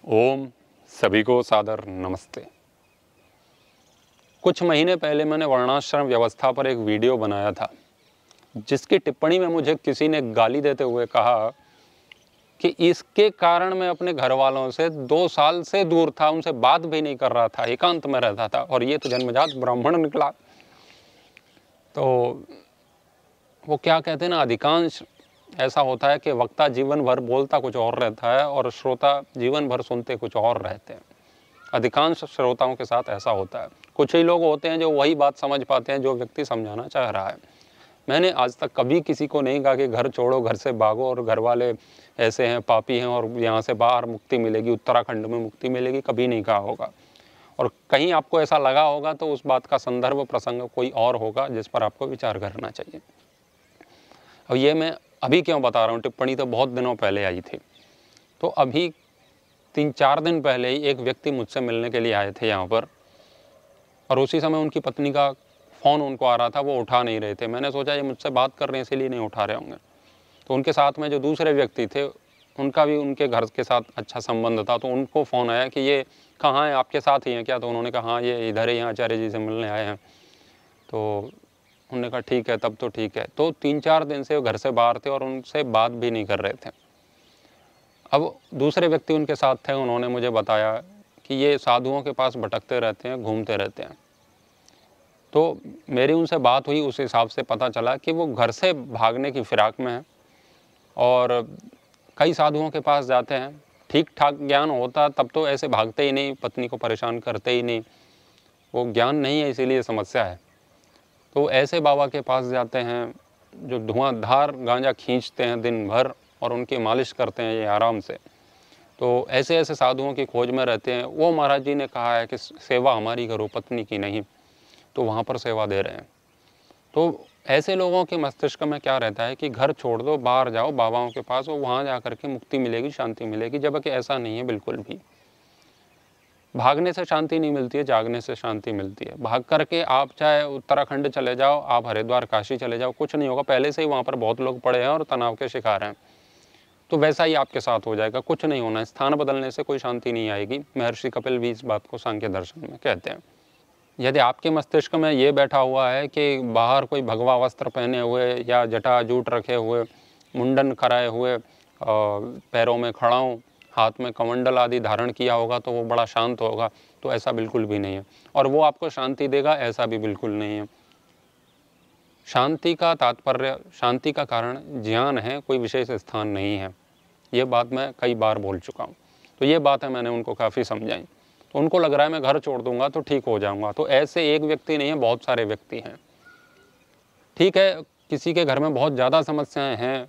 ओम सभी को सादर नमस्ते। कुछ महीने पहले मैंने वर्णाश्रम व्यवस्था पर एक वीडियो बनाया था, जिसकी टिप्पणी में मुझे किसी ने गाली देते हुए कहा कि इसके कारण मैं अपने घर वालों से 2 साल से दूर था, उनसे बात भी नहीं कर रहा था, एकांत में रहता था और ये तो जन्मजात ब्राह्मण निकला। तो वो क्या कहते हैं ना, अधिकांश ऐसा होता है कि वक्ता जीवन भर बोलता कुछ और रहता है और श्रोता जीवन भर सुनते कुछ और रहते हैं। अधिकांश श्रोताओं के साथ ऐसा होता है। कुछ ही लोग होते हैं जो वही बात समझ पाते हैं जो व्यक्ति समझाना चाह रहा है। मैंने आज तक कभी किसी को नहीं कहा कि घर छोड़ो, घर से भागो और घर वाले ऐसे हैं, पापी हैं और यहाँ से बाहर मुक्ति मिलेगी, उत्तराखंड में मुक्ति मिलेगी, कभी नहीं कहा होगा। और कहीं आपको ऐसा लगा होगा तो उस बात का संदर्भ प्रसंग कोई और होगा जिस पर आपको विचार करना चाहिए। अब ये मैं अभी क्यों बता रहा हूँ, टिप्पणी तो बहुत दिनों पहले आई थी। तो अभी 3-4 दिन पहले ही एक व्यक्ति मुझसे मिलने के लिए आए थे यहाँ पर, और उसी समय उनकी पत्नी का फ़ोन उनको आ रहा था, वो उठा नहीं रहे थे। मैंने सोचा ये मुझसे बात कर रहे हैं इसीलिए नहीं उठा रहे होंगे। तो उनके साथ में जो दूसरे व्यक्ति थे, उनका भी उनके घर के साथ अच्छा संबंध था, तो उनको फ़ोन आया कि ये कहाँ है, आपके साथ ही हैं क्या? तो उन्होंने कहा हाँ ये इधर ही, यहाँ आचार्य जी से मिलने आए हैं। तो उन्होंने कहा ठीक है, तब तो ठीक है। तो 3-4 दिन से वो घर से बाहर थे और उनसे बात भी नहीं कर रहे थे। अब दूसरे व्यक्ति उनके साथ थे, उन्होंने मुझे बताया कि ये साधुओं के पास भटकते रहते हैं, घूमते रहते हैं। तो मेरी उनसे बात हुई, उस हिसाब से पता चला कि वो घर से भागने की फिराक में हैं और कई साधुओं के पास जाते हैं। ठीक ठाक ज्ञान होता तब तो ऐसे भागते ही नहीं, पत्नी को परेशान करते ही नहीं। वो ज्ञान नहीं है इसीलिए समस्या है। तो ऐसे बाबा के पास जाते हैं जो धुआंधार गांजा खींचते हैं दिन भर और उनकी मालिश करते हैं ये आराम से। तो ऐसे ऐसे साधुओं की खोज में रहते हैं। वो महाराज जी ने कहा है कि सेवा हमारी करो, पत्नी की नहीं। तो वहाँ पर सेवा दे रहे हैं। तो ऐसे लोगों के मस्तिष्क में क्या रहता है कि घर छोड़ दो, बाहर जाओ बाबाओं के पास, और वहाँ जा करके मुक्ति मिलेगी, शांति मिलेगी, जबकि ऐसा नहीं है बिल्कुल भी। भागने से शांति नहीं मिलती है, जागने से शांति मिलती है। भाग करके आप चाहे उत्तराखंड चले जाओ, आप हरिद्वार काशी चले जाओ, कुछ नहीं होगा। पहले से ही वहाँ पर बहुत लोग पड़े हैं और तनाव के शिकार हैं। तो वैसा ही आपके साथ हो जाएगा, कुछ नहीं होना है। स्थान बदलने से कोई शांति नहीं आएगी। महर्षि कपिल भी इस बात को सांख्य दर्शन में कहते हैं। यदि आपके मस्तिष्क में ये बैठा हुआ है कि बाहर कोई भगवा वस्त्र पहने हुए या जटा जूट रखे हुए, मुंडन कराए हुए, पैरों में खड़ाऊँ, हाथ में कमंडल आदि धारण किया होगा तो वो बड़ा शांत होगा, तो ऐसा बिल्कुल भी नहीं है। और वो आपको शांति देगा, ऐसा भी बिल्कुल नहीं है। शांति का तात्पर्य, शांति का कारण ज्ञान है, कोई विशेष स्थान नहीं है। ये बात मैं कई बार बोल चुका हूँ। तो ये बात है मैंने उनको काफ़ी समझाई। तो उनको लग रहा है मैं घर छोड़ दूंगा तो ठीक हो जाऊंगा। तो ऐसे एक व्यक्ति नहीं है, बहुत सारे व्यक्ति हैं। ठीक है, किसी के घर में बहुत ज़्यादा समस्याएं हैं,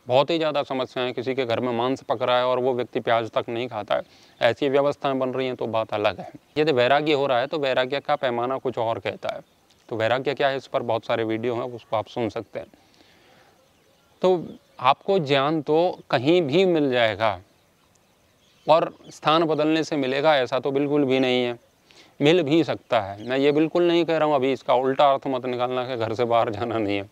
बहुत ही ज़्यादा समस्याएं, किसी के घर में मांस पक रहा है और वो व्यक्ति प्याज तक नहीं खाता है, ऐसी व्यवस्थाएं बन रही हैं तो बात अलग है। यदि वैराग्य हो रहा है तो वैराग्य का पैमाना कुछ और कहता है। तो वैराग्य क्या है, इस पर बहुत सारे वीडियो हैं, उसको आप सुन सकते हैं। तो आपको ज्ञान तो कहीं भी मिल जाएगा और स्थान बदलने से मिलेगा ऐसा तो बिल्कुल भी नहीं है। मिल भी सकता है, मैं ये बिल्कुल नहीं कह रहा हूँ, अभी इसका उल्टा अर्थ मत निकालना कि घर से बाहर जाना नहीं है।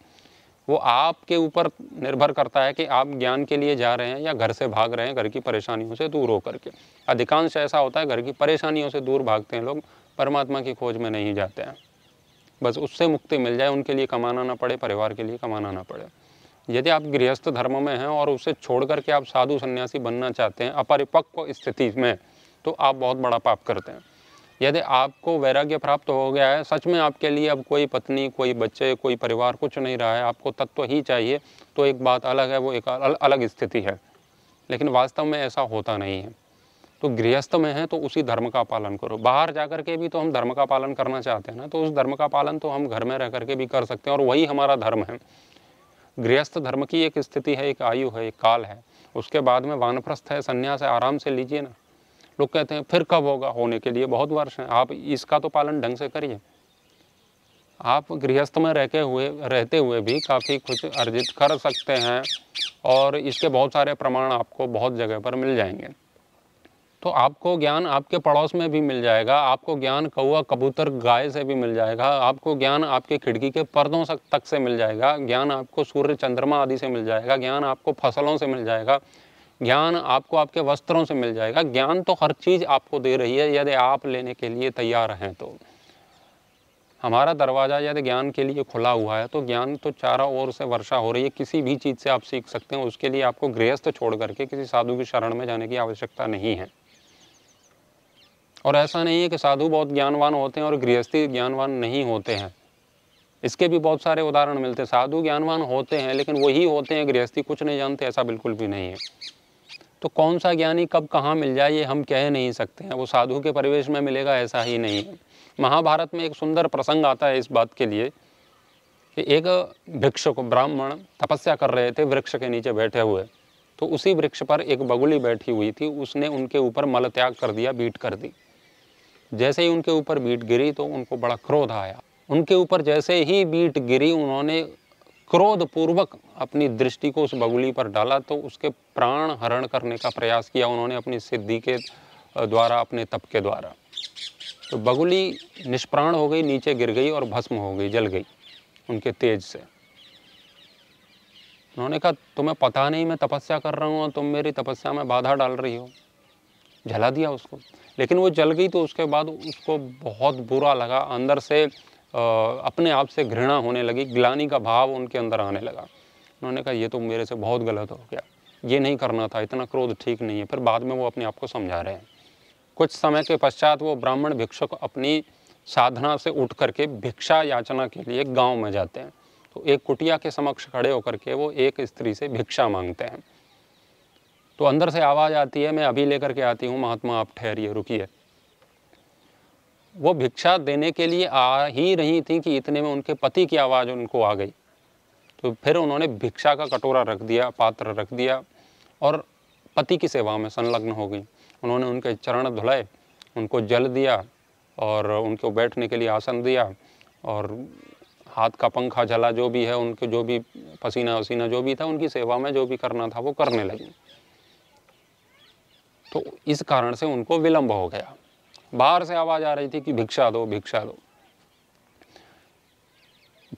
वो आपके ऊपर निर्भर करता है कि आप ज्ञान के लिए जा रहे हैं या घर से भाग रहे हैं, घर की परेशानियों से दूर होकर के। अधिकांश ऐसा होता है, घर की परेशानियों से दूर भागते हैं लोग, परमात्मा की खोज में नहीं जाते हैं। बस उससे मुक्ति मिल जाए, उनके लिए कमाना ना पड़े, परिवार के लिए कमाना ना पड़े। यदि आप गृहस्थ धर्म में हैं और उसे छोड़ करके आप साधु सन्यासी बनना चाहते हैं अपरिपक्व स्थिति में, तो आप बहुत बड़ा पाप करते हैं। यदि आपको वैराग्य प्राप्त हो गया है, सच में आपके लिए अब कोई पत्नी, कोई बच्चे, कोई परिवार कुछ नहीं रहा है, आपको तत्व ही चाहिए, तो एक बात अलग है, वो एक अलग स्थिति है। लेकिन वास्तव में ऐसा होता नहीं है। तो गृहस्थ में है तो उसी धर्म का पालन करो। बाहर जा कर के भी तो हम धर्म का पालन करना चाहते हैं ना, तो उस धर्म का पालन तो हम घर में रह करके भी कर सकते हैं और वही हमारा धर्म है। गृहस्थ धर्म की एक स्थिति है, एक आयु है, एक काल है। उसके बाद में वानप्रस्थ है, संन्यास है, आराम से लीजिए ना। लोग कहते हैं फिर कब होगा, होने के लिए बहुत वर्ष हैं। आप इसका तो पालन ढंग से करिए। आप गृहस्थ में रहते हुए भी काफ़ी कुछ अर्जित कर सकते हैं और इसके बहुत सारे प्रमाण आपको बहुत जगह पर मिल जाएंगे। तो आपको ज्ञान आपके पड़ोस में भी मिल जाएगा, आपको ज्ञान कौवा कबूतर गाय से भी मिल जाएगा, आपको ज्ञान आपके खिड़की के पर्दों तक से मिल जाएगा, ज्ञान आपको सूर्य चंद्रमा आदि से मिल जाएगा, ज्ञान आपको फसलों से मिल जाएगा, ज्ञान आपको आपके वस्त्रों से मिल जाएगा। ज्ञान तो हर चीज़ आपको दे रही है यदि आप लेने के लिए तैयार हैं तो। हमारा दरवाज़ा यदि ज्ञान के लिए खुला हुआ है तो ज्ञान तो चारों ओर से वर्षा हो रही है, किसी भी चीज़ से आप सीख सकते हैं। उसके लिए आपको गृहस्थ छोड़ करके किसी साधु की शरण में जाने की आवश्यकता नहीं है। और ऐसा नहीं है कि साधु बहुत ज्ञानवान होते हैं और गृहस्थी ज्ञानवान नहीं होते हैं। इसके भी बहुत सारे उदाहरण मिलते हैं। साधु ज्ञानवान होते हैं लेकिन वही होते हैं, गृहस्थी कुछ नहीं जानते, ऐसा बिल्कुल भी नहीं है। तो कौन सा ज्ञानी कब कहाँ मिल जाए ये हम कह नहीं सकते हैं। वो साधु के परिवेश में मिलेगा ऐसा ही नहीं है। महाभारत में एक सुंदर प्रसंग आता है इस बात के लिए कि एक भिक्षुक ब्राह्मण तपस्या कर रहे थे वृक्ष के नीचे बैठे हुए। तो उसी वृक्ष पर एक बगुली बैठी हुई थी, उसने उनके ऊपर मल त्याग कर दिया, बीट कर दी। जैसे ही उनके ऊपर बीट गिरी तो उनको बड़ा क्रोध आया। उनके ऊपर जैसे ही बीट गिरी उन्होंने क्रोध पूर्वक अपनी दृष्टि को उस बगुली पर डाला तो उसके प्राण हरण करने का प्रयास किया उन्होंने अपनी सिद्धि के द्वारा, अपने तप के द्वारा। तो बगुली निष्प्राण हो गई, नीचे गिर गई और भस्म हो गई, जल गई उनके तेज से। उन्होंने कहा तुम्हें पता नहीं मैं तपस्या कर रहा हूँ, तुम मेरी तपस्या में बाधा डाल रही हो। जला दिया उसको। लेकिन वो जल गई तो उसके बाद उसको बहुत बुरा लगा, अंदर से अपने आप से घृणा होने लगी, ग्लानि का भाव उनके अंदर आने लगा। उन्होंने कहा ये तो मेरे से बहुत गलत हो गया, ये नहीं करना था, इतना क्रोध ठीक नहीं है। फिर बाद में वो अपने आप को समझा रहे हैं। कुछ समय के पश्चात वो ब्राह्मण भिक्षुक अपनी साधना से उठ करके भिक्षा याचना के लिए गांव में जाते हैं। तो एक कुटिया के समक्ष खड़े होकर के वो एक स्त्री से भिक्षा मांगते हैं। तो अंदर से आवाज़ आती है मैं अभी लेकर के आती हूँ महात्मा, आप ठहरिए, रुकिए। वो भिक्षा देने के लिए आ ही रही थी कि इतने में उनके पति की आवाज़ उनको आ गई। तो फिर उन्होंने भिक्षा का कटोरा रख दिया, पात्र रख दिया और पति की सेवा में संलग्न हो गई। उन्होंने उनके चरण धुलाए, उनको जल दिया और उनको बैठने के लिए आसन दिया और हाथ का पंखा जला, जो भी है उनके, जो भी पसीना वसीना जो भी था उनकी सेवा में जो भी करना था वो करने लगी। तो इस कारण से उनको विलंब हो गया। बाहर से आवाज़ आ रही थी कि भिक्षा दो, भिक्षा दो।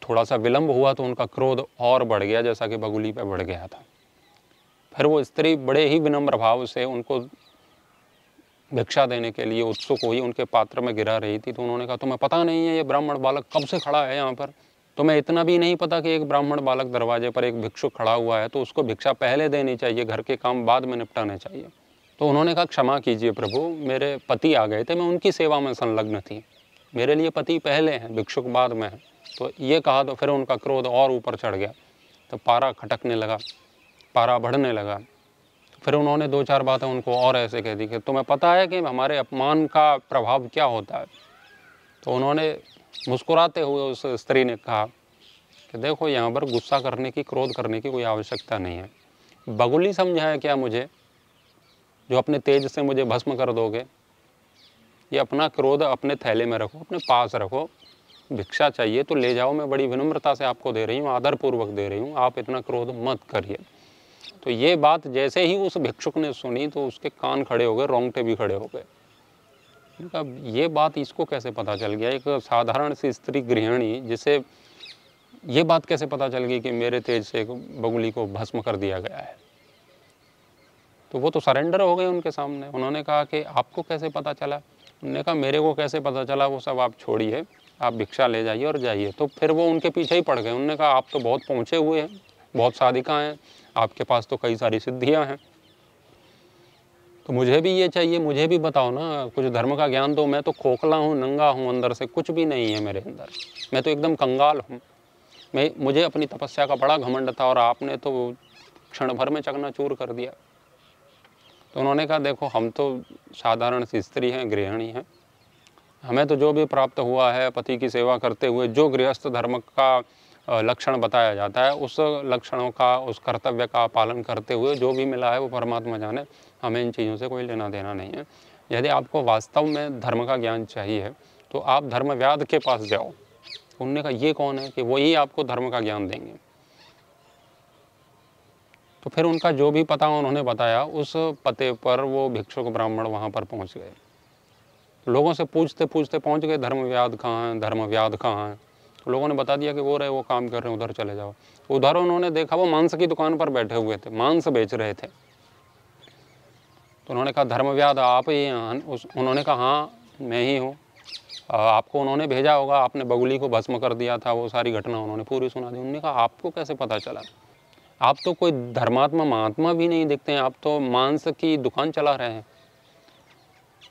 थोड़ा सा विलंब हुआ तो उनका क्रोध और बढ़ गया, जैसा कि बगुली पे बढ़ गया था। फिर वो स्त्री बड़े ही विनम्र भाव से उनको भिक्षा देने के लिए उत्सुक हुई, उनके पात्र में गिरा रही थी। तो उन्होंने कहा तुम्हें पता नहीं है ये ब्राह्मण बालक कब से खड़ा है यहाँ पर? तुम्हें इतना भी नहीं पता कि एक ब्राह्मण बालक दरवाजे पर एक भिक्षुक खड़ा हुआ है तो उसको भिक्षा पहले देनी चाहिए, घर के काम बाद में निपटाने चाहिए। तो उन्होंने कहा क्षमा कीजिए प्रभु, मेरे पति आ गए थे, मैं उनकी सेवा में संलग्न थी, मेरे लिए पति पहले हैं, भिक्षुक बाद में है। तो ये कहा तो फिर उनका क्रोध और ऊपर चढ़ गया। तो पारा खटकने लगा, पारा बढ़ने लगा। फिर उन्होंने दो चार बातें उनको और ऐसे कह दी कि तुम्हें पता है कि हमारे अपमान का प्रभाव क्या होता है? तो उन्होंने मुस्कुराते हुए उस स्त्री ने कहा कि देखो यहाँ पर गुस्सा करने की, क्रोध करने की कोई आवश्यकता नहीं है। बगुली समझा है क्या मुझे, जो अपने तेज से मुझे भस्म कर दोगे? ये अपना क्रोध अपने थैले में रखो, अपने पास रखो। भिक्षा चाहिए तो ले जाओ, मैं बड़ी विनम्रता से आपको दे रही हूँ, आदरपूर्वक दे रही हूँ, आप इतना क्रोध मत करिए। तो ये बात जैसे ही उस भिक्षुक ने सुनी तो उसके कान खड़े हो गए, रोंगटे भी खड़े हो गए। उनका ये बात इसको कैसे पता चल गया? एक साधारण सी स्त्री गृहिणी जिसे ये बात कैसे पता चल गई कि मेरे तेज से बगुली को भस्म कर दिया गया है? तो वो तो सरेंडर हो गए उनके सामने। उन्होंने कहा कि आपको कैसे पता चला? उन्होंने कहा मेरे को कैसे पता चला वो सब आप छोड़िए, आप भिक्षा ले जाइए और जाइए। तो फिर वो उनके पीछे ही पड़ गए। उन्होंने कहा आप तो बहुत पहुँचे हुए हैं, बहुत साधिका हैं, आपके पास तो कई सारी सिद्धियाँ हैं, तो मुझे भी ये चाहिए, मुझे भी बताओ ना, कुछ धर्म का ज्ञान दो। मैं तो खोखला हूँ, नंगा हूँ, अंदर से कुछ भी नहीं है मेरे अंदर, मैं तो एकदम कंगाल हूँ। मुझे अपनी तपस्या का बड़ा घमंड था और आपने तो क्षण भर में चकनाचूर कर दिया। तो उन्होंने कहा देखो हम तो साधारण सी स्त्री हैं, गृहिणी हैं, हमें तो जो भी प्राप्त हुआ है पति की सेवा करते हुए, जो गृहस्थ धर्म का लक्षण बताया जाता है, उस लक्षणों का, उस कर्तव्य का पालन करते हुए जो भी मिला है वो परमात्मा जाने, हमें इन चीज़ों से कोई लेना देना नहीं है। यदि आपको वास्तव में धर्म का ज्ञान चाहिए तो आप धर्मव्याध के पास जाओ। उन्होंने कहा ये कौन है कि वही आपको धर्म का ज्ञान देंगे? तो फिर उनका जो भी पता उन्होंने बताया, उस पते पर वो भिक्षुक ब्राह्मण वहाँ पर पहुँच गए। लोगों से पूछते पूछते पहुँच गए धर्मव्याध कहाँ हैं, धर्मव्याध कहाँ हैं? तो लोगों ने बता दिया कि वो रहे, वो काम कर रहे हैं, उधर चले जाओ। उधर उन्होंने देखा वो मांस की दुकान पर बैठे हुए थे, मांस बेच रहे थे। तो उन्होंने कहा धर्मव्याध आप ही हैं? उन्होंने कहा हाँ मैं ही हूँ। आपको उन्होंने भेजा होगा, आपने बगुली को भस्म कर दिया था, वो सारी घटना उन्होंने पूरी सुना दी। उन्होंने कहा आपको कैसे पता चला? आप तो कोई धर्मात्मा महात्मा भी नहीं दिखते हैं, आप तो मांस की दुकान चला रहे हैं।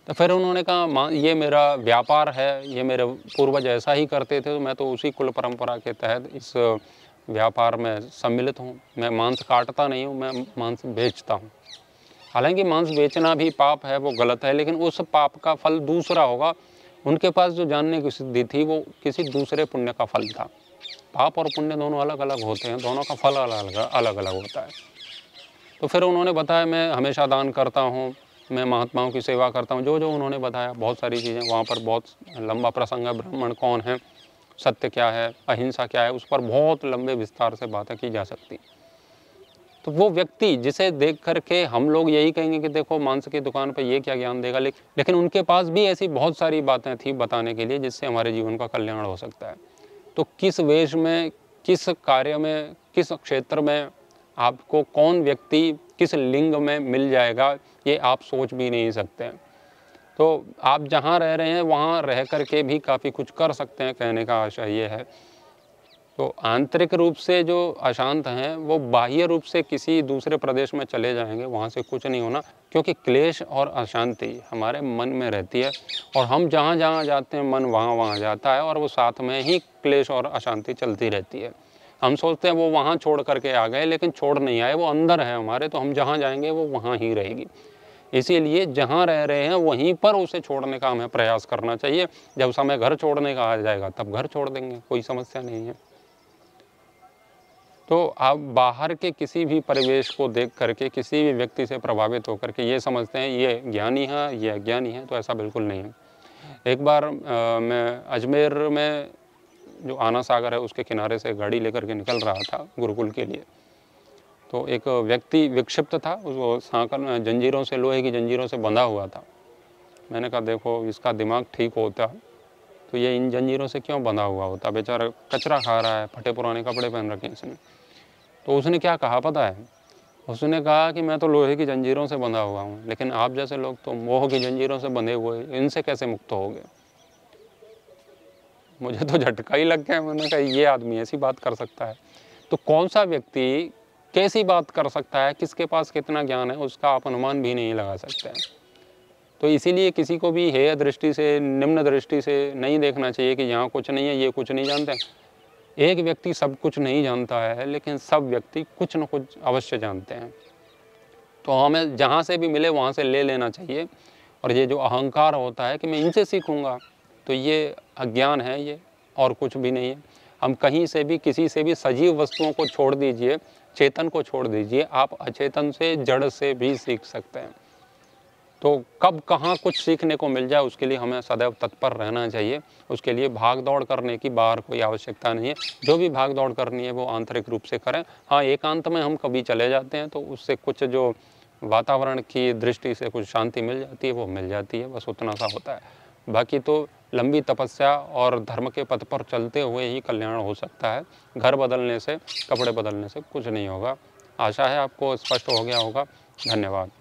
तो फिर उन्होंने कहा ये मेरा व्यापार है, ये मेरे पूर्वज ऐसा ही करते थे, तो मैं तो उसी कुल परंपरा के तहत इस व्यापार में सम्मिलित हूँ। मैं मांस काटता नहीं हूँ, मैं मांस बेचता हूँ। हालांकि मांस बेचना भी पाप है, वो गलत है, लेकिन उस पाप का फल दूसरा होगा। उनके पास जो जानने की सिद्धि थी वो किसी दूसरे पुण्य का फल था। पाप और पुण्य दोनों अलग अलग होते हैं, दोनों का फल अलग अलग होता है। तो फिर उन्होंने बताया मैं हमेशा दान करता हूँ, मैं महात्माओं की सेवा करता हूँ, जो उन्होंने बताया बहुत सारी चीज़ें। वहाँ पर बहुत लंबा प्रसंग है, ब्राह्मण कौन है, सत्य क्या है, अहिंसा क्या है, उस पर बहुत लंबे विस्तार से बातें की जा सकती। तो वो व्यक्ति जिसे देख करके हम लोग यही कहेंगे कि देखो मांस की दुकान पर ये क्या ज्ञान देगा, लेकिन उनके पास भी ऐसी बहुत सारी बातें थी बताने के लिए जिससे हमारे जीवन का कल्याण हो सकता है। तो किस वेश में, किस कार्य में, किस क्षेत्र में आपको कौन व्यक्ति किस लिंग में मिल जाएगा, ये आप सोच भी नहीं सकते हैं। तो आप जहाँ रह रहे हैं वहाँ रह करके भी काफ़ी कुछ कर सकते हैं, कहने का आशय ये है। तो आंतरिक रूप से जो अशांत हैं वो बाह्य रूप से किसी दूसरे प्रदेश में चले जाएंगे, वहाँ से कुछ नहीं होना, क्योंकि क्लेश और अशांति हमारे मन में रहती है और हम जहाँ जहाँ जाते हैं मन वहाँ वहाँ जाता है और वो साथ में ही क्लेश और अशांति चलती रहती है। हम सोचते हैं वो वहाँ छोड़ करके आ गए, लेकिन छोड़ नहीं आए, वो अंदर है हमारे, तो हम जहाँ जाएंगे वो वहाँ ही रहेगी। इसीलिए जहाँ रह रहे हैं वहीं पर उसे छोड़ने का हमें प्रयास करना चाहिए। जब समय घर छोड़ने का आ जाएगा तब घर छोड़ देंगे, कोई समस्या नहीं है। तो आप बाहर के किसी भी परिवेश को देख करके किसी भी व्यक्ति से प्रभावित होकर के ये समझते हैं ये ज्ञानी है, ये अज्ञानी है, तो ऐसा बिल्कुल नहीं है। एक बार मैं अजमेर में जो आना सागर है उसके किनारे से गाड़ी लेकर के निकल रहा था गुरुकुल के लिए। तो एक व्यक्ति विक्षिप्त था, उसको सांकर जंजीरों से, लोहे की जंजीरों से बंधा हुआ था। मैंने कहा देखो इसका दिमाग ठीक होता तो ये इन जंजीरों से क्यों बंधा हुआ होता, बेचारा कचरा खा रहा है, फटे पुराने कपड़े पहन रखे हैं इसने। तो उसने क्या कहा पता है? उसने कहा कि मैं तो लोहे की जंजीरों से बंधा हुआ हूँ, लेकिन आप जैसे लोग तो मोह की जंजीरों से बंधे हुए, इनसे कैसे मुक्त होगे? मुझे तो झटका ही लग गया। मैंने कहा ये आदमी ऐसी बात कर सकता है? तो कौन सा व्यक्ति कैसी बात कर सकता है, किसके पास कितना ज्ञान है, उसका आप अनुमान भी नहीं लगा सकते हैं। तो इसीलिए किसी को भी हेय दृष्टि से, निम्न दृष्टि से नहीं देखना चाहिए कि यहाँ कुछ नहीं है, ये कुछ नहीं जानते। एक व्यक्ति सब कुछ नहीं जानता है, लेकिन सब व्यक्ति कुछ न कुछ अवश्य जानते हैं। तो हमें जहाँ से भी मिले वहाँ से ले लेना चाहिए। और ये जो अहंकार होता है कि मैं इनसे सीखूँगा, तो ये अज्ञान है, ये और कुछ भी नहीं है। हम कहीं से भी, किसी से भी, सजीव वस्तुओं को छोड़ दीजिए, चेतन को छोड़ दीजिए, आप अचेतन से, जड़ से भी सीख सकते हैं। तो कब कहाँ कुछ सीखने को मिल जाए उसके लिए हमें सदैव तत्पर रहना चाहिए। उसके लिए भाग दौड़ करने की बाहर कोई आवश्यकता नहीं है। जो भी भाग दौड़ करनी है वो आंतरिक रूप से करें। हाँ, एकांत में हम कभी चले जाते हैं तो उससे कुछ जो वातावरण की दृष्टि से कुछ शांति मिल जाती है वो मिल जाती है, बस उतना सा होता है। बाकी तो लंबी तपस्या और धर्म के पथ पर चलते हुए ही कल्याण हो सकता है। घर बदलने से, कपड़े बदलने से कुछ नहीं होगा। आशा है आपको स्पष्ट हो गया होगा। धन्यवाद।